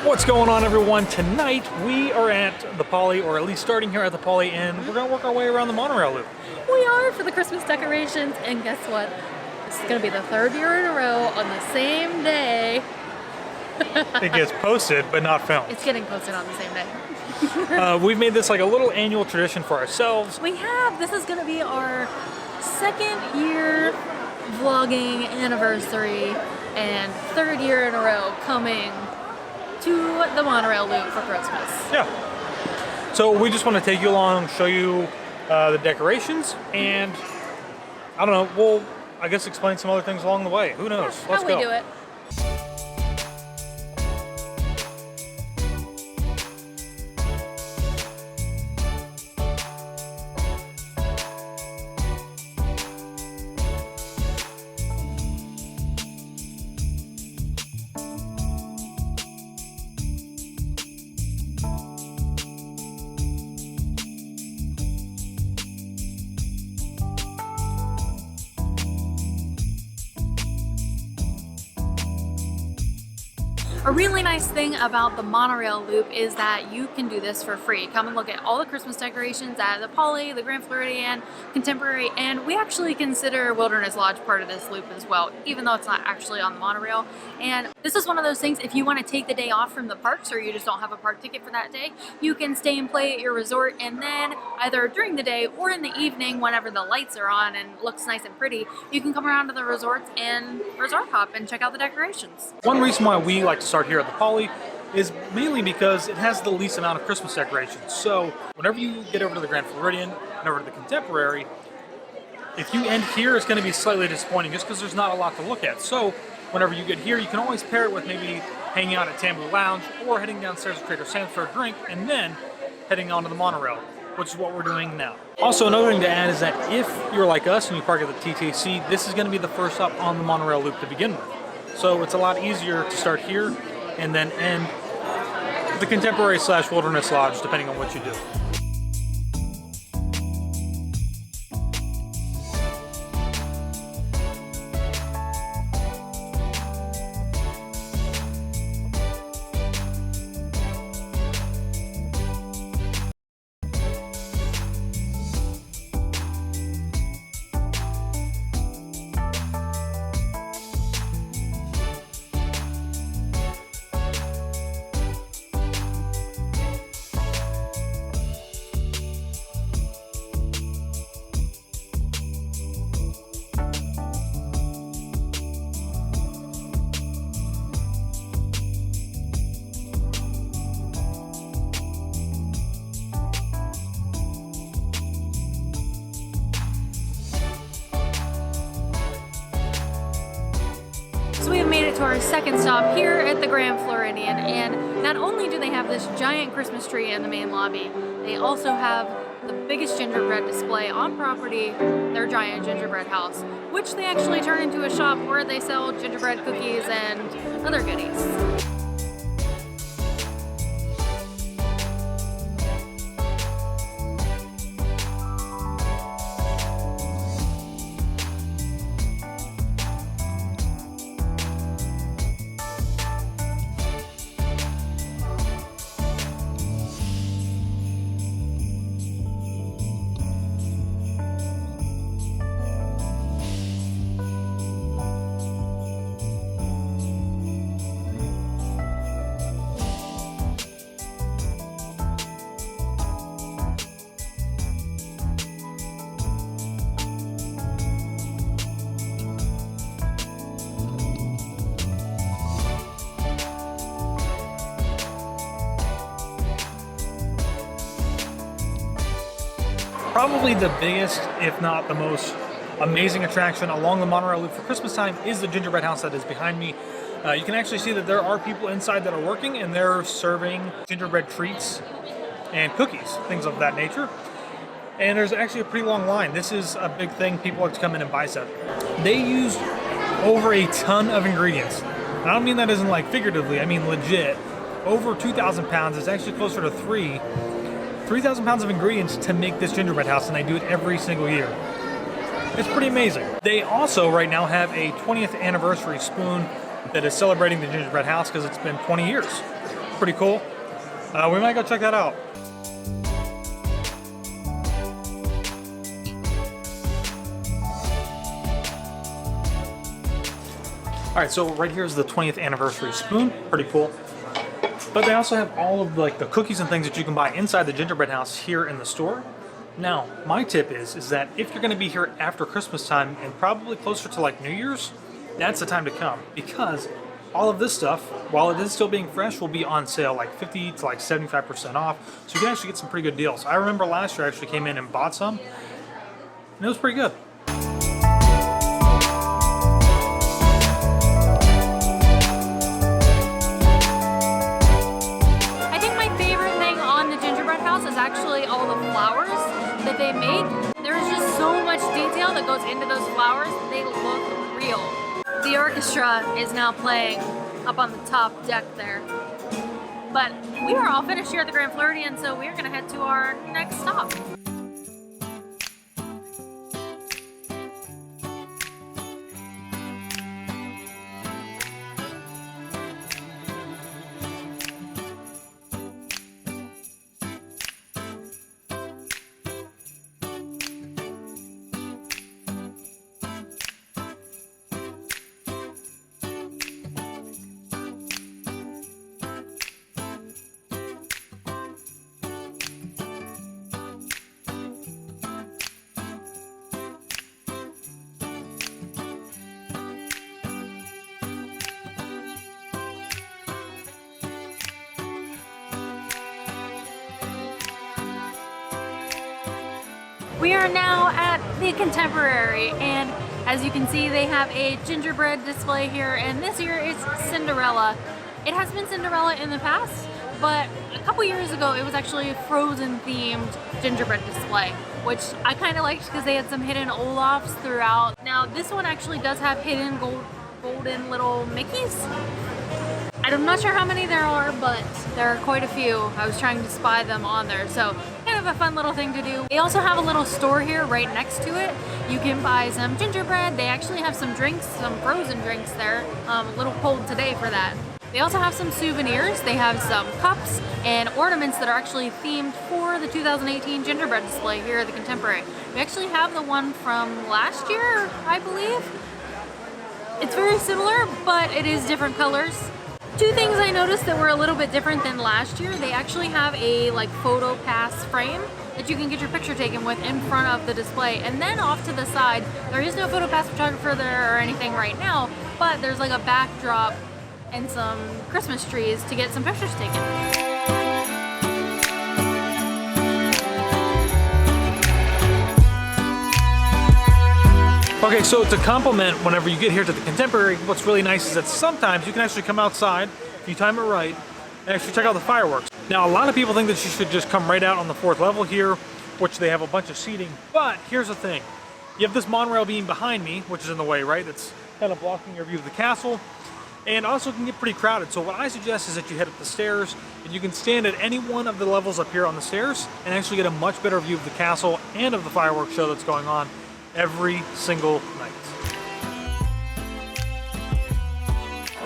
What's going on, everyone? Tonight we are at the Poly, or at least starting here at the Poly, and we're going to work our way around the monorail loop. We are for the Christmas decorations, and guess what? This is going to be the third year in a row on the same day. It gets posted, but not filmed. It's getting posted on the same day. We've made this like a little annual tradition for ourselves. We have. This is going to be our second year vlogging anniversary and third year in a row coming to the monorail loop for Christmas. Yeah. So we just want to take you along, show you the decorations, and I don't know, we'll, I guess, explain some other things along the way. Who knows? Let's go. How we do it. A really nice thing about the monorail loop is that you can do this for free. Come and look at all the Christmas decorations at the Poly, the Grand Floridian, Contemporary, and we actually consider Wilderness Lodge part of this loop as well, even though it's not actually on the monorail. And this is one of those things, if you want to take the day off from the parks or you just don't have a park ticket for that day, you can stay and play at your resort, and then either during the day or in the evening, whenever the lights are on and looks nice and pretty, you can come around to the resorts and resort hop and check out the decorations. One reason why we like to start here at the Poly is mainly because it has the least amount of Christmas decorations. So whenever you get over to the Grand Floridian and over to the Contemporary, if you end here, it's going to be slightly disappointing just because there's not a lot to look at. So whenever you get here, you can always pair it with maybe hanging out at Tambu Lounge or heading downstairs to Trader Sam's for a drink and then heading onto the monorail, which is what we're doing now. Also, another thing to add is that if you're like us and you park at the TTC, this is going to be the first stop on the monorail loop to begin with. So it's a lot easier to start here and then end the Contemporary / Wilderness Lodge, depending on what you do. So we have made it to our second stop here at the Grand Floridian, and not only do they have this giant Christmas tree in the main lobby, they also have the biggest gingerbread display on property, their giant gingerbread house, which they actually turn into a shop where they sell gingerbread cookies and other goodies. Probably the biggest, if not the most amazing attraction along the monorail loop for Christmas time is the gingerbread house that is behind me. You can actually see that there are people inside that are working and they're serving gingerbread treats and cookies, things of that nature. And there's actually a pretty long line. This is a big thing. People like to come in and buy stuff. They use over a ton of ingredients. And I don't mean that as in like figuratively, I mean legit. Over 2,000 pounds. It's actually closer to 3,000 pounds of ingredients to make this gingerbread house, and they do it every single year. It's pretty amazing. They also right now have a 20th anniversary spoon that is celebrating the gingerbread house because it's been 20 years. Pretty cool. We might go check that out. All right, so right here is the 20th anniversary spoon. Pretty cool. But they also have all of like the cookies and things that you can buy inside the gingerbread house here in the store. Now, my tip is that if you're gonna be here after Christmas time and probably closer to like New Year's, that's the time to come, because all of this stuff, while it is still being fresh, will be on sale like 50 to like 75% off. So you can actually get some pretty good deals. I remember last year I actually came in and bought some, and it was pretty good. I think my favorite thing on the gingerbread house is actually all the flowers that they make. There's just so much detail that goes into those flowers that they look real. The orchestra is now playing up on the top deck there. But we are all finished here at the Grand Floridian, so we are gonna head to our next stop. We are now at the Contemporary, and as you can see, they have a gingerbread display here, and this year it's Cinderella. It has been Cinderella in the past, but a couple years ago it was actually a Frozen themed gingerbread display, which I kind of liked because they had some hidden Olafs throughout. Now this one actually does have hidden golden little Mickeys. I'm not sure how many there are, but there are quite a few. I was trying to spy them on there, so kind of a fun little thing to do. They also have a little store here right next to it. You can buy some gingerbread. They actually have some drinks, some frozen drinks there. A little cold today for that. They also have some souvenirs. They have some cups and ornaments that are actually themed for the 2018 gingerbread display here at the Contemporary. We actually have the one from last year, I believe. It's very similar, but it is different colors. Two things I noticed that were a little bit different than last year. They actually have a like photo pass frame that you can get your picture taken with in front of the display. And then off to the side, there is no photo pass photographer there or anything right now, but there's like a backdrop and some Christmas trees to get some pictures taken. Okay, so to complement whenever you get here to the Contemporary, what's really nice is that sometimes you can actually come outside, if you time it right, and actually check out the fireworks. Now, a lot of people think that you should just come right out on the 4th level here, which they have a bunch of seating, but here's the thing. You have this monorail beam behind me, which is in the way, right? That's kind of blocking your view of the castle, and also can get pretty crowded. So what I suggest is that you head up the stairs, and you can stand at any one of the levels up here on the stairs, and actually get a much better view of the castle and of the fireworks show that's going on every single night.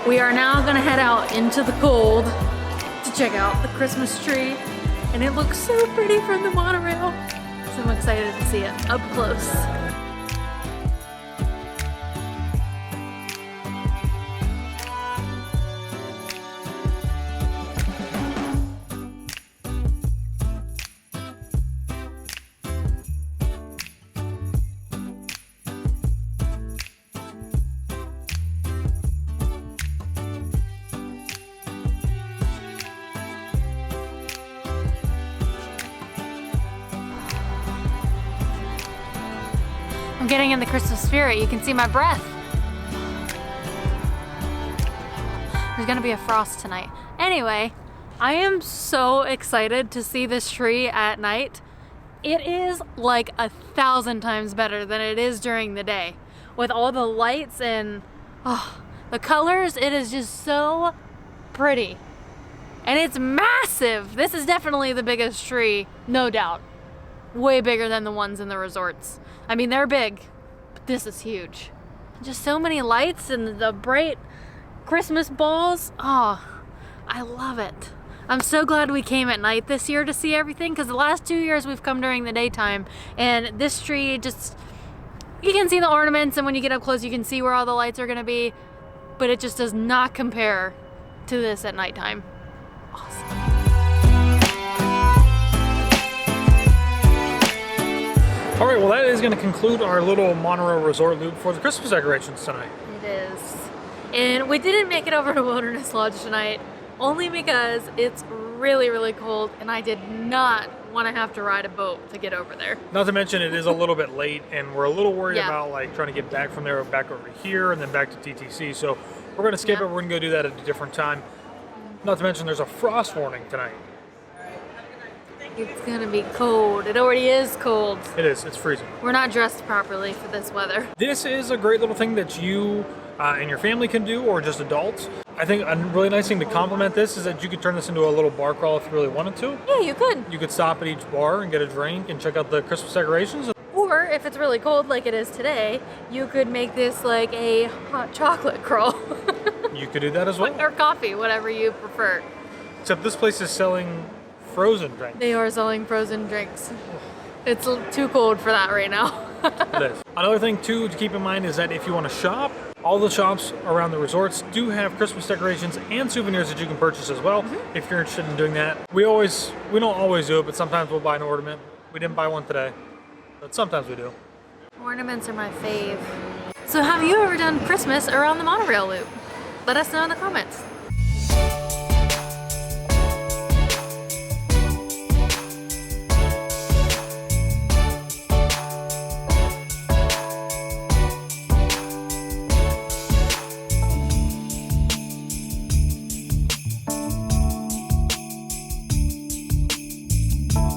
We are now gonna head out into the cold to check out the Christmas tree, and it looks so pretty from the monorail. So I'm excited to see it up close. I'm getting in the Christmas spirit. You can see my breath. There's gonna be a frost tonight. Anyway, I am so excited to see this tree at night. It is like 1,000 times better than it is during the day. With all the lights and the colors, it is just so pretty. And it's massive. This is definitely the biggest tree, no doubt. Way bigger than the ones in the resorts. I mean, they're big, but this is huge. Just so many lights and the bright Christmas balls. Oh, I love it. I'm so glad we came at night this year to see everything, because the last 2 years we've come during the daytime, and this tree just, you can see the ornaments, and when you get up close you can see where all the lights are going to be, but it just does not compare to this at nighttime. Awesome. All right, well that is going to conclude our little Monorail resort loop for the Christmas decorations tonight. It is. And we didn't make it over to Wilderness Lodge tonight, only because it's really, really cold, and I did not want to have to ride a boat to get over there. Not to mention it is a little bit late, and we're a little worried Yeah. about like trying to get back from there back over here and then back to TTC. So we're going to skip Yeah. it. We're going to go do that at a different time. Not to mention there's a frost warning tonight. It's gonna be cold. It already is cold. It is. It's freezing. We're not dressed properly for this weather. This is a great little thing that you and your family can do, or just adults. I think a really nice thing to complement this is that you could turn this into a little bar crawl if you really wanted to. Yeah, you could. You could stop at each bar and get a drink and check out the Christmas decorations. Or if it's really cold like it is today, you could make this like a hot chocolate crawl. You could do that as well. Or coffee, whatever you prefer. Except this place is selling frozen drinks. They are selling frozen drinks. It's too cold for that right now. It is. Another thing too to keep in mind is that if you want to shop, all the shops around the resorts do have Christmas decorations and souvenirs that you can purchase as well. If you're interested in doing that. We don't always do it, but sometimes we'll buy an ornament. We didn't buy one today, but sometimes we do. Ornaments are my fave. So have you ever done Christmas around the monorail loop? Let us know in the comments.